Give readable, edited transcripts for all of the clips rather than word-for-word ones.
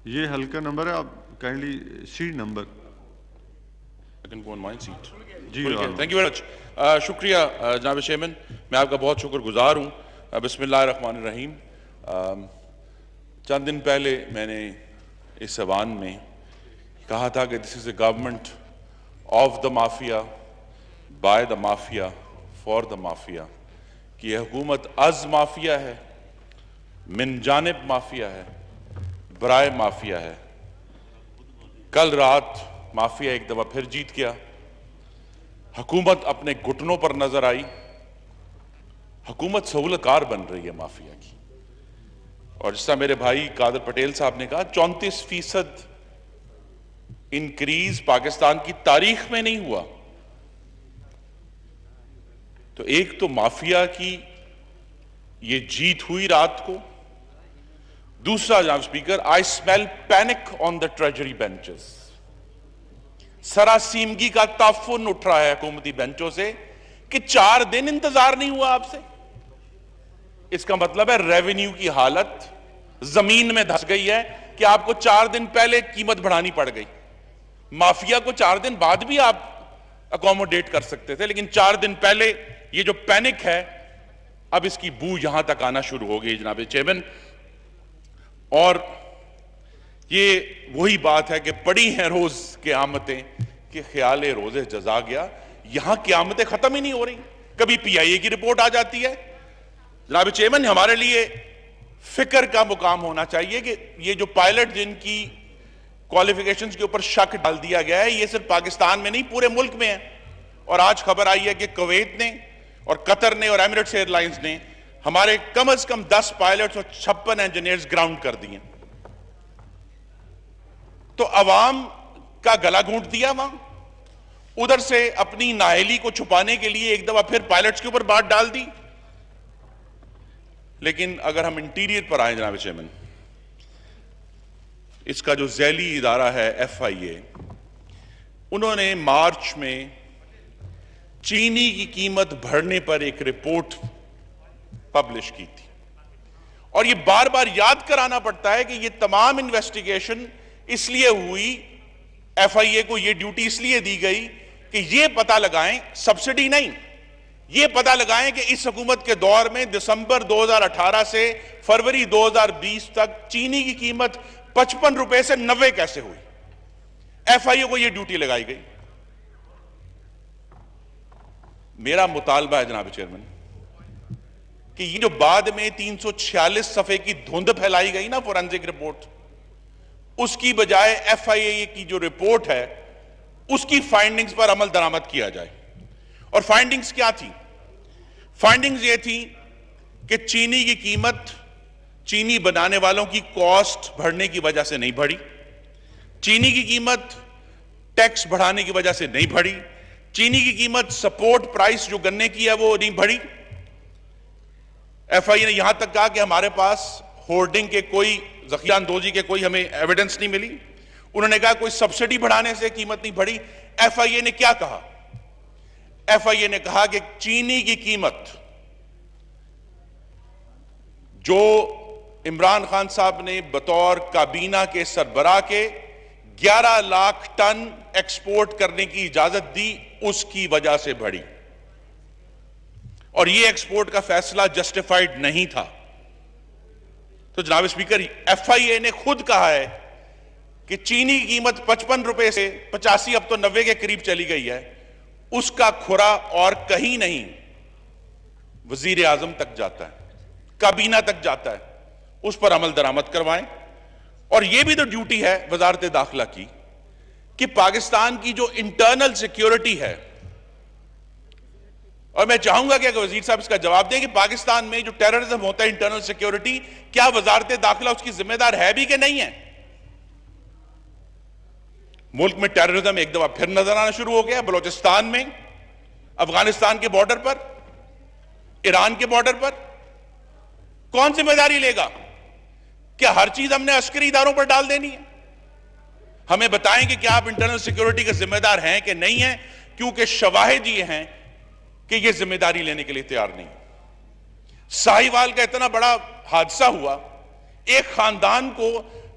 یہ ہلکا نمبر ہے, آپ kindly seat number. I can go on my seat. جی Thank you very much. شکریہ جناب چیئرمین, میں آپ کا بہت شکر گزار ہوں. بسم اللہ الرحمن الرحیم. چند دن پہلے میں نے اس ایوان میں کہا تھا کہ this is a government of the mafia, by the mafia, for the mafia, کہ یہ حکومت از مافیا ہے, من جانب مافیا ہے, برائے مافیا ہے. کل رات مافیا ایک دفعہ پھر جیت گیا. حکومت اپنے گھٹنوں پر نظر آئی. حکومت سہولت کار بن رہی ہے مافیا کی. اور جس طرح میرے بھائی قادر پٹیل صاحب نے کہا, 34% انکریز پاکستان کی تاریخ میں نہیں ہوا. تو ایک تو مافیا کی یہ جیت ہوئی رات کو. دوسرا جناب اسپیکر, آئی اسمیل پینک آن دا ٹریجری بینچز. سراسیمگی کا تعفن اٹھ رہا ہے حکومتی بینچوں سے کہ 4 دن انتظار نہیں ہوا آپ سے. اس کا مطلب ہے ریونیو کی حالت زمین میں دھس گئی ہے کہ آپ کو 4 دن پہلے قیمت بڑھانی پڑ گئی. مافیا کو 4 دن بعد بھی آپ اکوموڈیٹ کر سکتے تھے, لیکن 4 دن پہلے یہ جو پینک ہے, اب اس کی بو یہاں تک آنا شروع ہو گئی جناب چیئرمین. اور یہ وہی بات ہے کہ پڑی ہیں روز قیامتیں کہ خیال روز جزا گیا. یہاں قیامتیں ختم ہی نہیں ہو رہی. کبھی پی آئی اے کی رپورٹ آ جاتی ہے. جناب چیئرمین, ہمارے لیے فکر کا مقام ہونا چاہیے کہ یہ جو پائلٹ جن کی کوالیفیکیشنز کے اوپر شک ڈال دیا گیا ہے, یہ صرف پاکستان میں نہیں پورے ملک میں ہے. اور آج خبر آئی ہے کہ کویت نے اور قطر نے اور ایمریٹس ایئر لائنز نے ہمارے کم از کم 10 پائلٹس اور 56 انجینئرز گراؤنڈ کر دیے. تو عوام کا گلا گھونٹ دیا وہاں. ادھر سے اپنی نااہلی کو چھپانے کے لیے ایک دفعہ پھر پائلٹس کے اوپر بات ڈال دی. لیکن اگر ہم انٹیریئر پر آئیں جناب چیئرمین, اس کا جو ذیلی ادارہ ہے ایف آئی اے, انہوں نے مارچ میں چینی کی قیمت بڑھنے پر ایک رپورٹ پبلش کی تھی. اور یہ بار بار یاد کرانا پڑتا ہے کہ یہ تمام انویسٹیگیشن اس لیے ہوئی, ایف آئی اے کو یہ ڈیوٹی اس لیے دی گئی کہ یہ پتہ لگائیں, سبسڈی نہیں, یہ پتہ لگائیں کہ اس حکومت کے دور میں دسمبر 2018 سے فروری 2020 تک چینی کی قیمت 55 روپے سے 90 کیسے ہوئی. ایف آئی اے کو یہ ڈیوٹی لگائی گئی. میرا مطالبہ ہے جناب چیئرمین کہ یہ جو بعد میں 346 صفحے کی دھند پھیلائی گئی نا فورنزک رپورٹ, اس کی بجائے ایف آئی اے کی جو رپورٹ ہے اس کی فائنڈنگز پر عمل درآمد کیا جائے. اور فائنڈنگز کیا تھی؟ فائنڈنگز یہ تھی کہ چینی کی قیمت چینی بنانے والوں کی کاسٹ بڑھنے کی وجہ سے نہیں بڑھی, چینی کی قیمت ٹیکس بڑھانے کی وجہ سے نہیں بڑھی, چینی کی قیمت سپورٹ پرائس جو گنے کی ہے وہ نہیں بڑھی. ایف آئی اے نے یہاں تک کہا کہ ہمارے پاس ہورڈنگ کے کوئی ذخیرہ اندوزی کے کوئی ہمیں ایویڈنس نہیں ملی. انہوں نے کہا کوئی سبسڈی بڑھانے سے قیمت نہیں بڑھی. ایف آئی اے نے کیا کہا؟ ایف آئی اے نے کہا کہ چینی کی قیمت جو عمران خان صاحب نے بطور کابینہ کے سربراہ کے 11 لاکھ ٹن ایکسپورٹ کرنے کی اجازت دی, اس کی وجہ سے بڑھی. اور یہ ایکسپورٹ کا فیصلہ جسٹیفائیڈ نہیں تھا. تو جناب اسپیکر, ایف آئی اے نے خود کہا ہے کہ چینی کی قیمت 55 روپے سے 85 اب تو 90 کے قریب چلی گئی ہے, اس کا کھرا اور کہیں نہیں وزیر اعظم تک جاتا ہے, کابینہ تک جاتا ہے. اس پر عمل درآمد کروائیں. اور یہ بھی تو ڈیوٹی ہے وزارت داخلہ کی کہ پاکستان کی جو انٹرنل سیکیورٹی ہے, اور میں چاہوں گا کہ اگر وزیر صاحب اس کا جواب دیں کہ پاکستان میں جو ٹیررزم ہوتا ہے انٹرنل سیکیورٹی, کیا وزارت داخلہ اس کی ذمہ دار ہے بھی کہ نہیں ہے؟ ملک میں ٹیررزم ایک دفعہ پھر نظر آنا شروع ہو گیا, بلوچستان میں, افغانستان کے بارڈر پر, ایران کے بارڈر پر. کون ذمہ داری لے گا؟ کیا ہر چیز ہم نے عسکری اداروں پر ڈال دینی ہے؟ ہمیں بتائیں کہ کیا آپ انٹرنل سیکیورٹی کے ذمہ دار ہیں کہ نہیں ہیں, کیونکہ شواہد یہ ہیں کہ یہ ذمہ داری لینے کے لیے تیار نہیں. ساہیوال کا اتنا بڑا حادثہ ہوا, ایک خاندان کو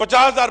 50,000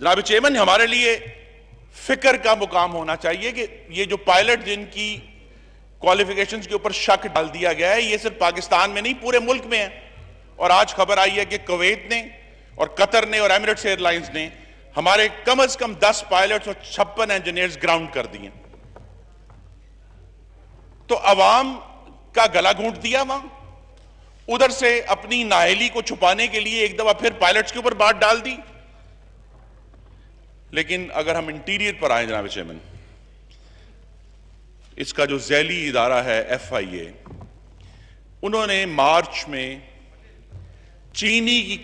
جناب چیئرمین، ہمارے لیے فکر کا مقام ہونا چاہیے کہ یہ جو پائلٹ جن کی کوالیفیکیشنز کے اوپر شک ڈال دیا گیا ہے، یہ صرف پاکستان میں نہیں پورے ملک میں ہے. اور آج خبر آئی ہے کہ کویت نے اور قطر نے اور ایمریٹس ایئر لائنز نے ہمارے کم از کم 10 پائلٹس اور 56 انجینئرز گراؤنڈ کر دیے. تو عوام کا گلا گھونٹ دیا وہاں، ادھر سے اپنی نااہلی کو چھپانے کے لیے ایک دفعہ پھر پائلٹس کے اوپر بات ڈال دی. لیکن اگر ہم انٹیریئر پر آئیں جناب چیئرمین، اس کا جو ذیلی ادارہ ہے FIA، انہوں نے مارچ میں چینی کی